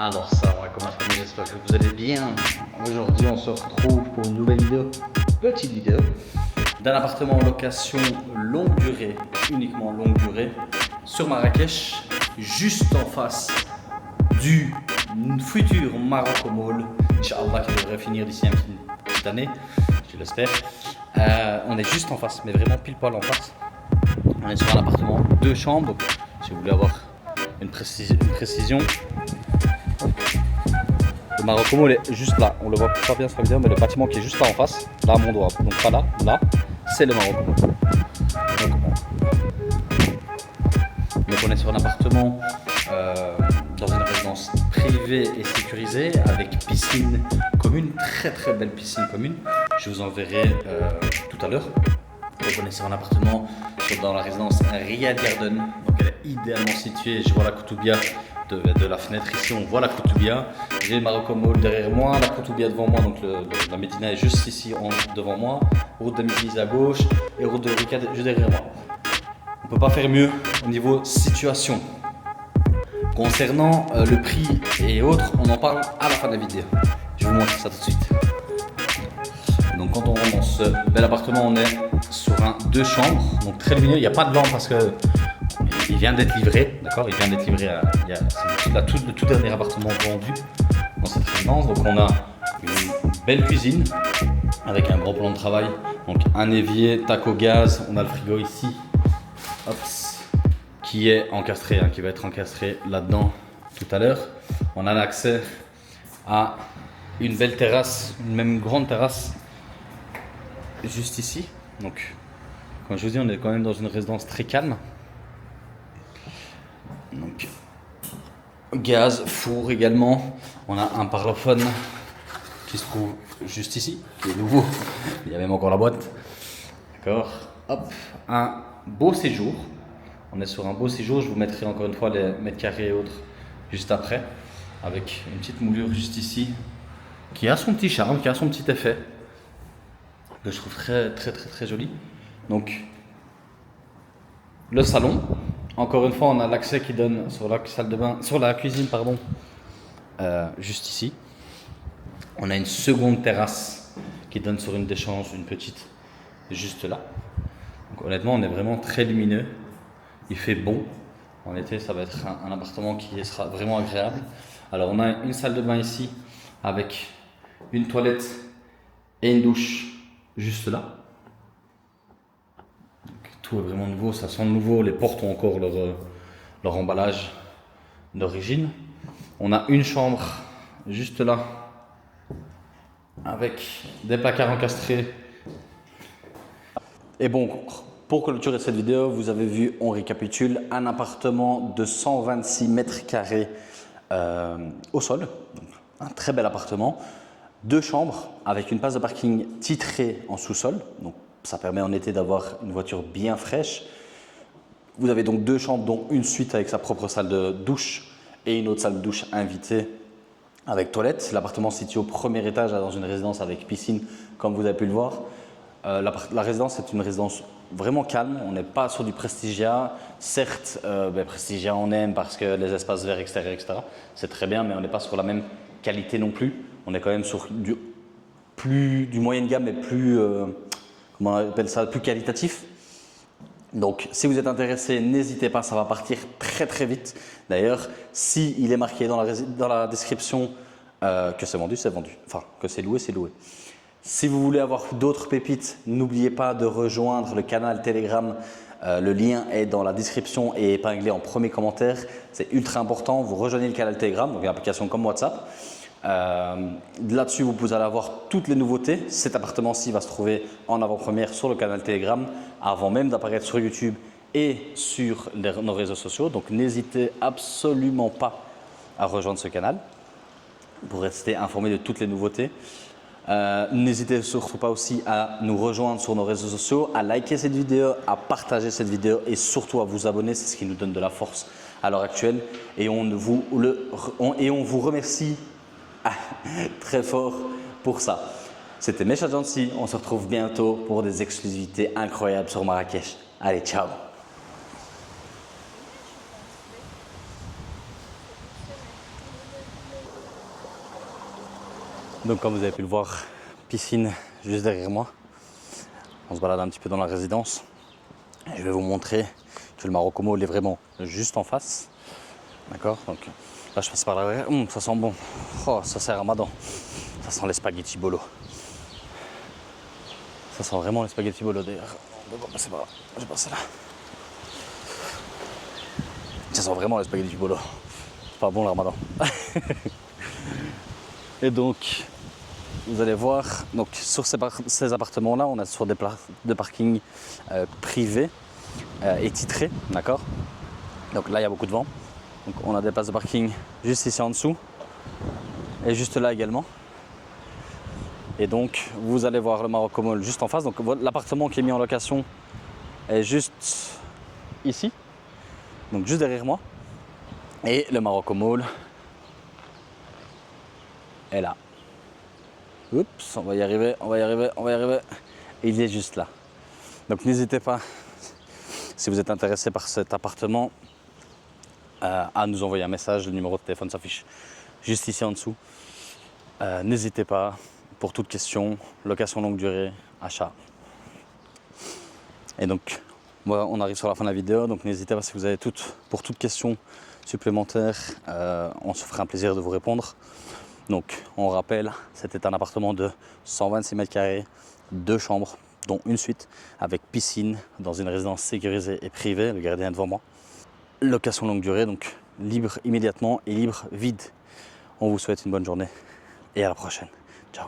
Alors ça, on va commencer. J'espère que vous allez bien. Aujourd'hui, on se retrouve pour une nouvelle vidéo, petite vidéo, d'un appartement en location longue durée, uniquement longue durée, sur Marrakech, juste en face du futur Morocco Mall, Inch'Allah, qui devrait finir d'ici une petite année, je l'espère. On est juste en face, mais vraiment pile poil en face. On est sur un appartement 2 chambres, donc si vous voulez avoir une précision. Le Morocco Mall est juste là, on le voit pas bien sur la vidéo, mais le bâtiment qui est juste là en face, là à mon doigt, donc pas là, là, c'est le Morocco Mall. Donc on est sur un appartement dans une résidence privée et sécurisée avec piscine commune, très belle piscine commune. Je vous enverrai tout à l'heure. Donc on est sur un appartement dans la résidence Riyad Garden, donc elle est idéalement située. Je vois la Koutoubia de la fenêtre ici, on voit la Koutoubia. J'ai le Morocco Mall derrière moi, la Koutoubia devant moi, donc la Médina est juste ici devant moi. Route de Meknès à gauche et route de Riyad juste derrière moi. On ne peut pas faire mieux au niveau situation. Concernant le prix et autres, on en parle à la fin de la vidéo. Je vous montre ça tout de suite. Donc quand on rentre dans ce bel appartement, on est sur un 2 chambres, donc très lumineux. Il n'y a pas de lampe parce que il vient d'être livré, d'accord. Il vient d'être livré. C'est le tout dernier appartement vendu dans cette résidence. Donc on a une belle cuisine avec un gros plan de travail. Donc un évier, tac au gaz. On a le frigo ici, hop, qui est encastré, qui va être encastré là-dedans tout à l'heure. On a l'accès à une belle terrasse, une même grande terrasse. Juste ici, donc comme je vous dis, on est quand même dans une résidence très calme. Donc gaz, four également. On a un parlophone qui se trouve juste ici, qui est nouveau. Il y a même encore la boîte. D'accord. Hop, un beau séjour. On est sur un beau séjour. Je vous mettrai encore une fois les mètres carrés et autres juste après, avec une petite moulure juste ici, qui a son petit charme, qui a son petit effet, que je trouve très joli. Donc le salon, encore une fois, on a l'accès qui donne sur la salle de bain, sur la cuisine pardon, juste ici. On a une seconde terrasse qui donne sur une déchange, une petite, juste là. Donc honnêtement, on est vraiment très lumineux. Il fait bon. En été, ça va être un appartement qui sera vraiment agréable. Alors on a une salle de bain ici avec une toilette et une douche juste là. Donc, tout est vraiment nouveau, ça sent nouveau. Les portes ont encore leur emballage d'origine. On a une chambre juste là avec des placards encastrés. Et bon, pour clôturer cette vidéo, vous avez vu, on récapitule, un appartement de 126 mètres carrés au sol. Donc, un très bel appartement. 2 chambres avec une place de parking titrée en sous-sol. Donc ça permet en été d'avoir une voiture bien fraîche. Vous avez donc 2 chambres, dont une suite avec sa propre salle de douche et une autre salle de douche invitée avec toilette. L'appartement se situe au premier étage dans une résidence avec piscine, comme vous avez pu le voir. La résidence est une résidence vraiment calme. On n'est pas sur du Prestigia. Certes, Prestigia on aime parce que les espaces verts extérieurs, etc. C'est très bien, mais on n'est pas sur la même qualité non plus. On est quand même sur du moyen de gamme, mais plus, comment on appelle ça, plus qualitatif. Donc, si vous êtes intéressé, n'hésitez pas, ça va partir très vite. D'ailleurs, s'il est marqué dans la description que c'est vendu, c'est vendu. Enfin, que c'est loué, c'est loué. Si vous voulez avoir d'autres pépites, n'oubliez pas de rejoindre le canal Telegram. Le lien est dans la description et épinglé en premier commentaire. C'est ultra important. Vous rejoignez le canal Telegram, donc une application comme WhatsApp. Là-dessus, vous pouvez aller avoir toutes les nouveautés. Cet appartement-ci va se trouver en avant-première sur le canal Telegram avant même d'apparaître sur YouTube et sur nos réseaux sociaux. Donc, n'hésitez absolument pas à rejoindre ce canal pour rester informé de toutes les nouveautés. N'hésitez surtout pas aussi à nous rejoindre sur nos réseaux sociaux, à liker cette vidéo, à partager cette vidéo et surtout à vous abonner. C'est ce qui nous donne de la force à l'heure actuelle et on vous remercie très fort pour ça. C'était Mesha Jansi, on se retrouve bientôt pour des exclusivités incroyables sur Marrakech. Allez, ciao! Donc comme vous avez pu le voir, piscine juste derrière moi. On se balade un petit peu dans la résidence. Et je vais vous montrer que le Marocco Mall est vraiment juste en face. D'accord, donc là je passe par l'arrière. Ça sent bon. Oh, ça c'est Ramadan. Ça sent les spaghettis bolo. Ça sent vraiment les spaghettis bolo d'ailleurs. On va passer par là. Je vais passer là. Ça sent vraiment les spaghettis bolo. C'est pas bon le Ramadan. Et donc, vous allez voir, donc sur ces appartements-là, on est sur des places de parking privées et titrées, d'accord. Donc là, il y a beaucoup de vent. Donc on a des places de parking juste ici en dessous et juste là également. Et donc, vous allez voir le Marocco Mall juste en face. Donc l'appartement qui est mis en location est juste ici, donc juste derrière moi. Et le Marocco Mall est là. Oups, on va y arriver, on va y arriver, on va y arriver. Et il est juste là. Donc n'hésitez pas, si vous êtes intéressé par cet appartement, à nous envoyer un message. Le numéro de téléphone s'affiche juste ici en dessous. N'hésitez pas pour toute question, location longue durée, achat. Et donc, voilà, on arrive sur la fin de la vidéo. Donc n'hésitez pas si vous avez pour toute question supplémentaire, on se fera un plaisir de vous répondre. Donc, on rappelle, c'était un appartement de 126 mètres carrés, 2 chambres, dont une suite, avec piscine, dans une résidence sécurisée et privée, le gardien est devant moi. Location longue durée, donc libre immédiatement et libre vide. On vous souhaite une bonne journée et à la prochaine. Ciao.